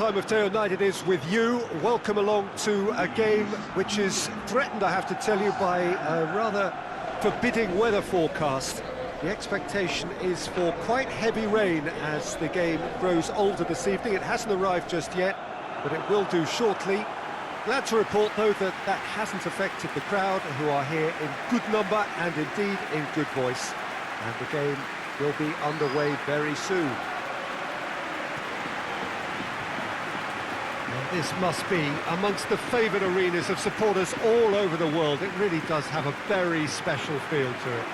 time of day or night it is with you. Welcome along to a game which is threatened, I have to tell you, by a rather forbidding weather forecast. The expectation is for quite heavy rain as the game grows older this evening. It hasn't arrived just yet, but it will do shortly. Glad to report, though, that that hasn't affected the crowd, who are here in good number and indeed in good voice. And the game will be underway very soon. This must be amongst the favoured arenas of supporters all over the world. It really does have a very special feel to it.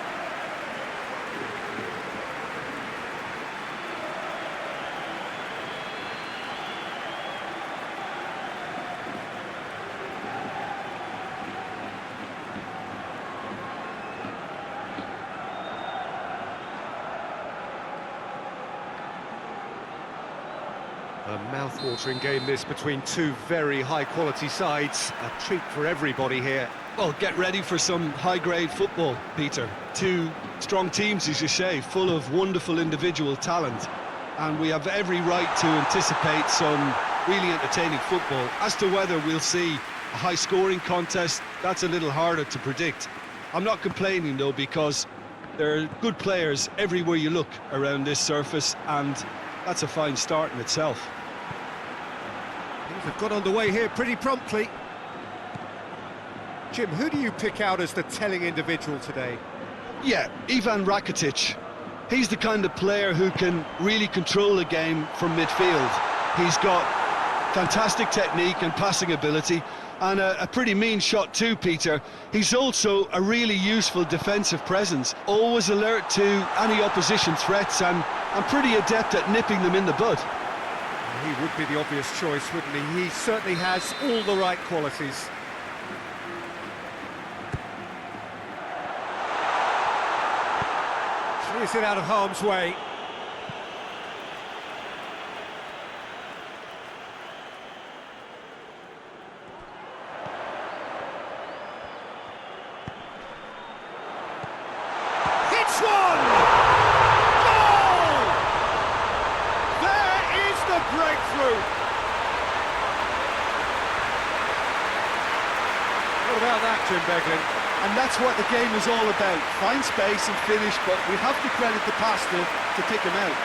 A mouth-watering game this between two very high-quality sides. A treat for everybody here. Well, get ready for some high-grade football, Peter. Two strong teams, as you say, full of wonderful individual talent. And we have every right to anticipate some really entertaining football. As to whether we'll see a high-scoring contest, that's a little harder to predict. I'm not complaining, though, because there are good players everywhere you look around this surface, and that's a fine start in itself. Things have got underway here pretty promptly. Jim, who do you pick out as the telling individual today? Yeah, Ivan Rakitic. He's the kind of player who can really control a game from midfield. He's got fantastic technique and passing ability, and a pretty mean shot too, Peter. He's also a really useful defensive presence, always alert to any opposition threats and pretty adept at nipping them in the bud. He would be the obvious choice, wouldn't he? He certainly has all the right qualities. Clears it out of harm's way. Hits one! Breakthrough. What about that, Jim Beglin? And that's what the game is all about. Find space and finish, but we have to credit the passer to pick him out.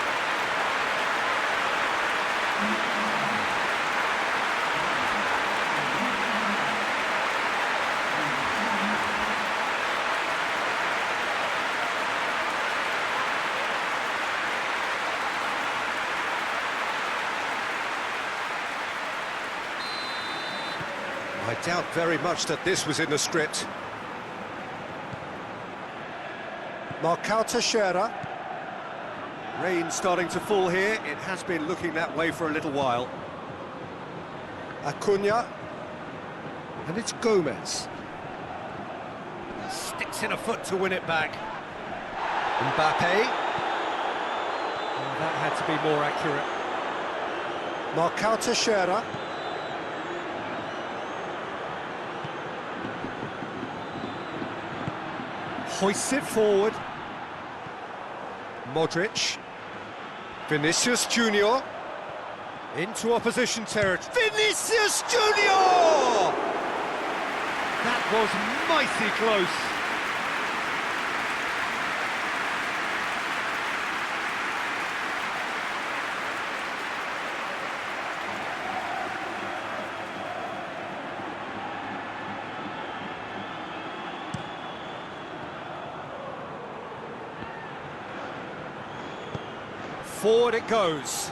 I doubt very much that this was in the script. Marcao Teixeira. Rain starting to fall here. It has been looking that way for a little while. Acuna. And it's Gomez. Sticks in a foot to win it back. Mbappe. Oh, that had to be more accurate. Marcao Teixeira. Hoists it forward. Modric. Vinicius Junior. Into opposition territory. Vinicius Junior! That was mighty close. Forward it goes.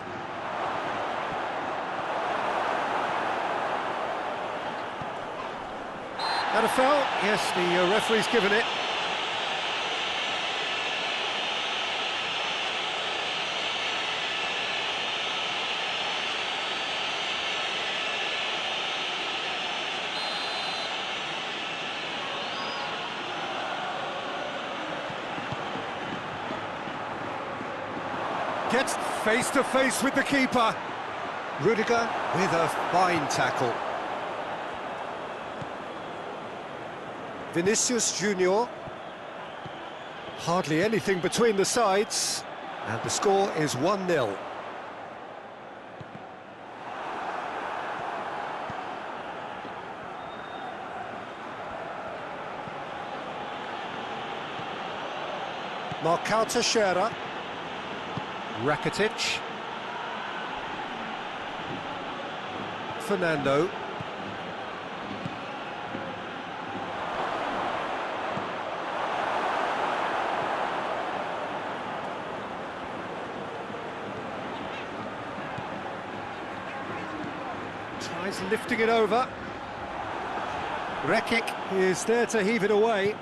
That a foul? Yes, the referee's given it. Gets face to face with the keeper. Rudiger with a fine tackle. Vinicius Junior. Hardly anything between the sides, and the score is 1-0. Marcao Teixeira. Rakitic. Fernando. Tries lifting it over. Rekic is there to heave it away.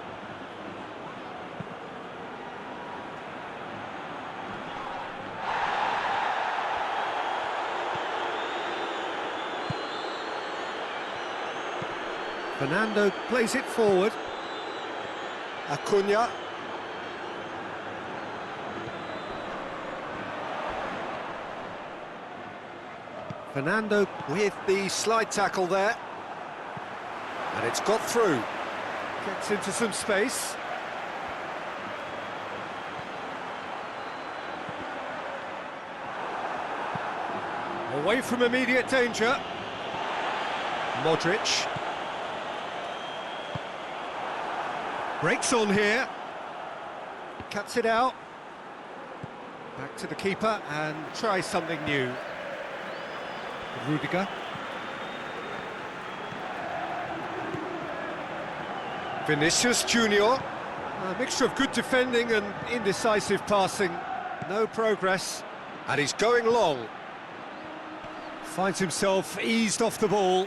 Fernando plays it forward. Acuna. Fernando with the slide tackle there. And it's got through. Gets into some space. Away from immediate danger. Modric. Breaks on here. Cuts it out. Back to the keeper and tries something new. Rudiger. Vinicius Junior. A mixture of good defending and indecisive passing. No progress. And he's going long. Finds himself eased off the ball.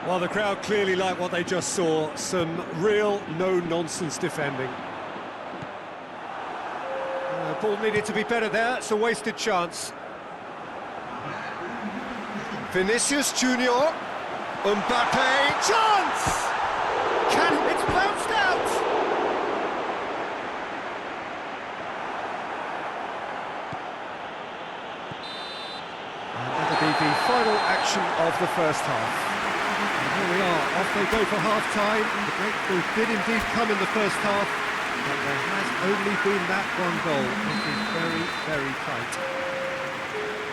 Well, the crowd clearly like what they just saw. Some real no-nonsense defending. Ball needed to be better there. It's a wasted chance. Vinicius Junior. Mbappe. Chance! It's bounced out! And that'll be the final action of the first half. And here we are, off they go for half-time. The breakthrough did indeed come in the first half, but there has only been that one goal. It is very, very tight.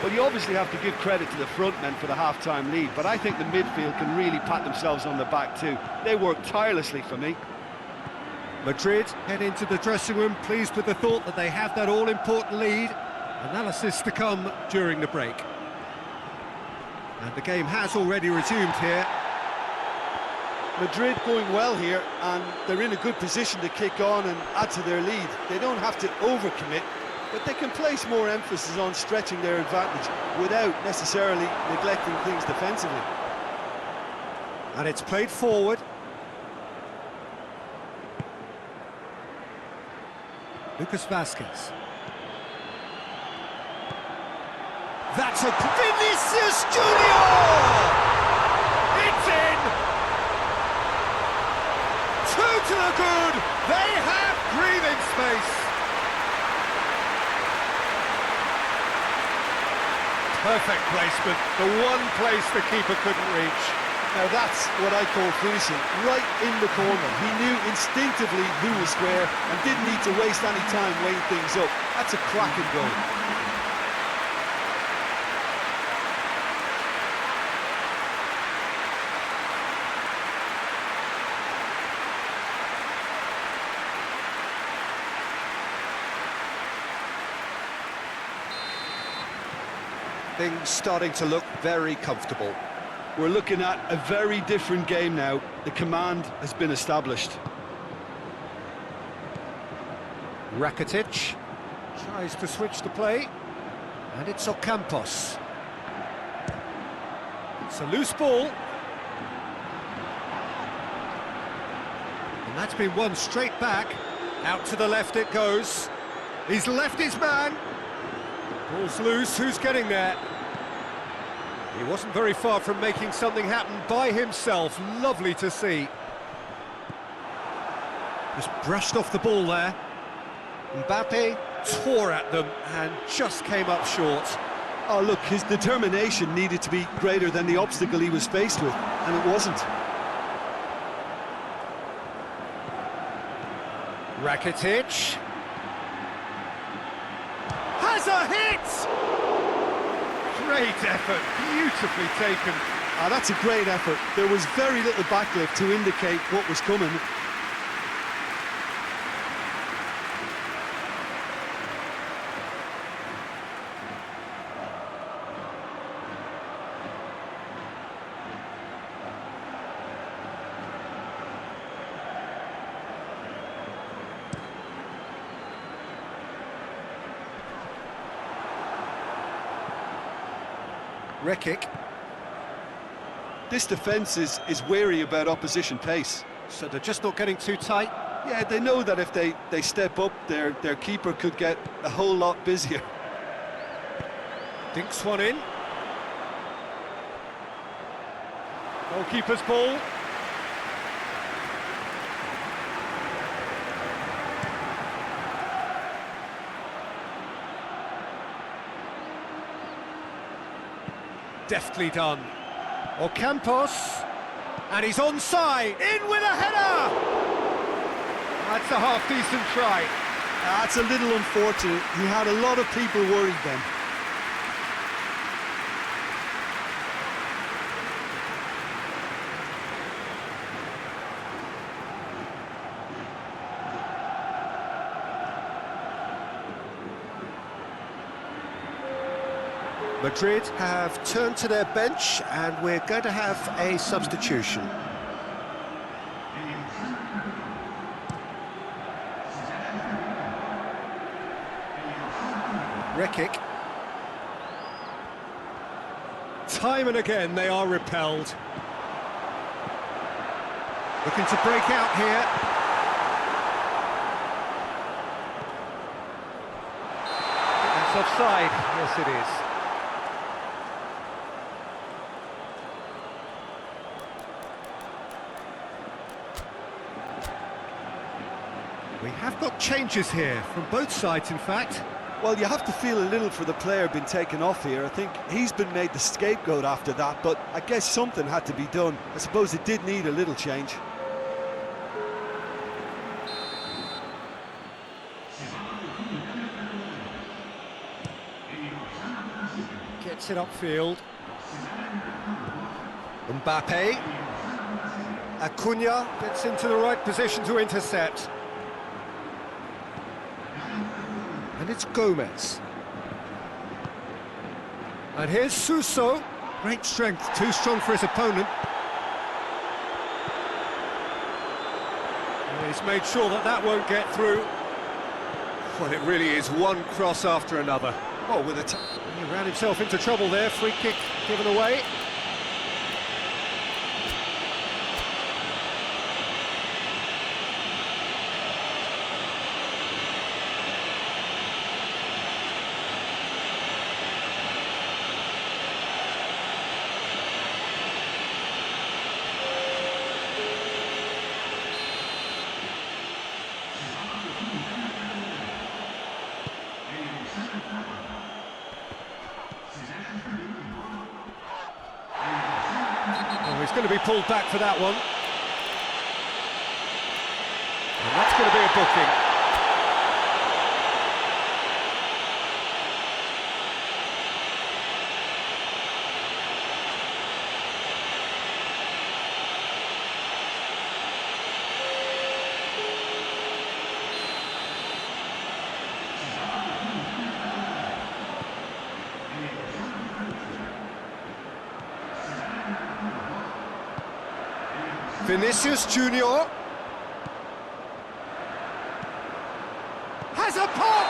Well, you obviously have to give credit to the front men for the half-time lead, but I think the midfield can really pat themselves on the back too. They work tirelessly for me. Madrid head into the dressing room, pleased with the thought that they have that all-important lead. Analysis to come during the break. And the game has already resumed here. Madrid going well here, and they're in a good position to kick on and add to their lead. They don't have to overcommit, but they can place more emphasis on stretching their advantage without necessarily neglecting things defensively. And it's played forward. Lucas Vazquez. That's a Vinicius Junior! It's in! Two to the good! They have breathing space! Perfect placement, the one place the keeper couldn't reach. Now that's what I call finishing, right in the corner. He knew instinctively who was square and didn't need to waste any time weighing things up. That's a cracking goal. Things starting to look very comfortable. We're looking at a very different game now. The command has been established. Rakitic tries to switch the play, and it's Ocampos. It's a loose ball. And that's been won straight back. Out to the left it goes. He's left his man. Ball's loose, who's getting there? He wasn't very far from making something happen by himself. Lovely to see. Just brushed off the ball there. Mbappe tore at them and just came up short. Oh look, his determination needed to be greater than the obstacle he was faced with, and it wasn't. Rakitic has a hit! Great effort, beautifully taken. That's a great effort. There was very little backlift to indicate what was coming. Rekic. This defence is wary about opposition pace. So they're just not getting too tight. Yeah, they know that if they step up, their keeper could get a whole lot busier. Dinks one in. Goalkeeper's ball. Deftly done. Ocampos, and he's onside, in with a header! That's a half-decent try. That's a little unfortunate. He had a lot of people worried then. Madrid have turned to their bench, and we're going to have a substitution. Rekic. Time and again they are repelled. Looking to break out here. That's offside. Yes, it is. We have got changes here, from both sides in fact. Well, you have to feel a little for the player being taken off here. I think he's been made the scapegoat after that, but I guess something had to be done. I suppose it did need a little change. Gets it upfield. Mbappe. Acuna gets into the right position to intercept. And it's Gomez. And here's Suso. Great strength, too strong for his opponent. And he's made sure that that won't get through. Well, it really is one cross after another. Oh, with a he ran himself into trouble there. Free kick given away. Oh, he's going to be pulled back for that one. And that's going to be a booking. Vinicius Junior has a pop!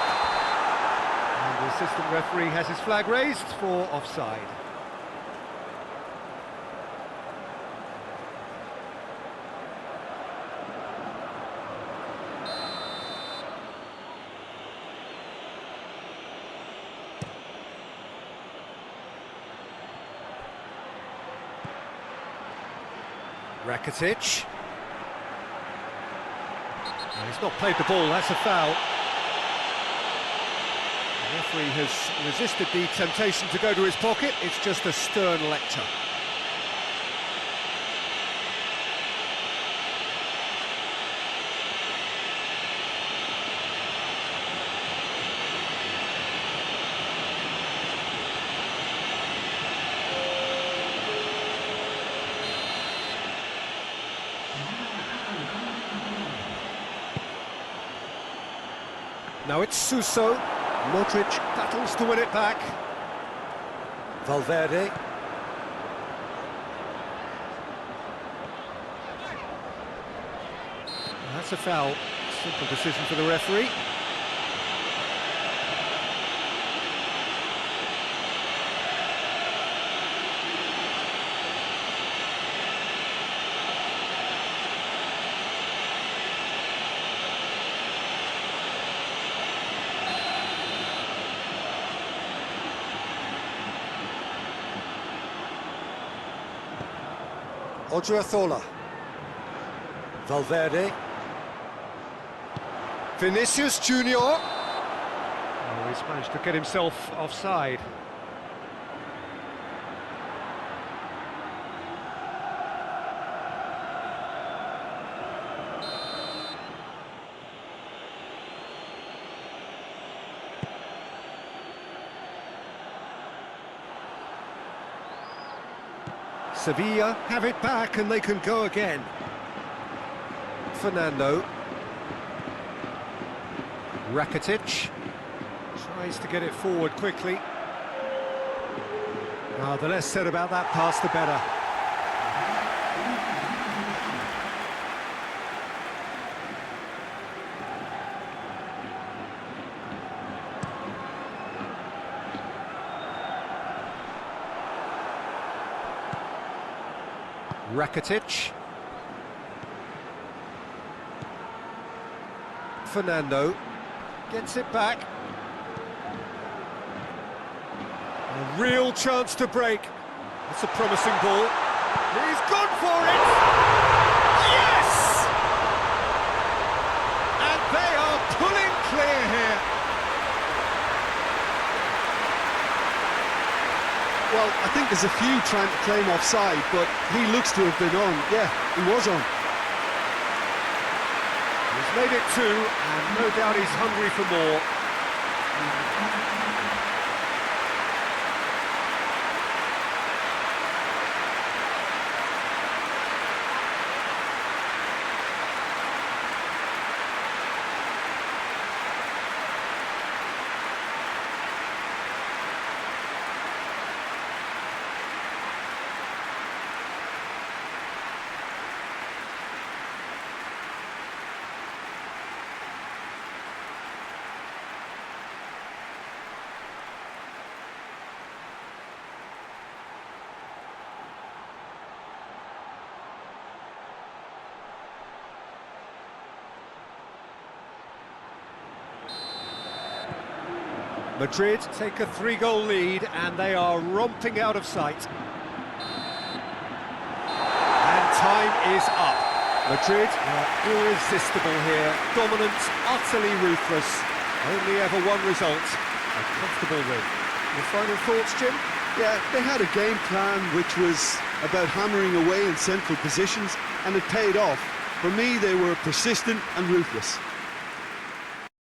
And the assistant referee has his flag raised for offside. Rakitic. No, he's not played the ball, that's a foul. The referee has resisted the temptation to go to his pocket, it's just a stern lecture. Now it's Suso. Modric battles to win it back. Valverde. That's a foul. Simple decision for the referee. Odriozola. Valverde. Vinicius Junior. Oh, he's managed to get himself offside. Sevilla have it back and they can go again. Fernando. Rakitic tries to get it forward quickly. The less said about that pass, the better. Rakitic. Fernando gets it back. A real chance to break. That's a promising ball. He's gone for it! Yes! And they are pulling clear here. Well, I think there's a few trying to claim offside, but he looks to have been on. Yeah, he was on. He's made it 2, and no doubt he's hungry for more. Madrid take a 3-goal lead and they are romping out of sight. And time is up. Madrid are irresistible here, dominant, utterly ruthless. Only ever one result, a comfortable win. Your final thoughts, Jim? Yeah, they had a game plan which was about hammering away in central positions, and it paid off. For me, they were persistent and ruthless.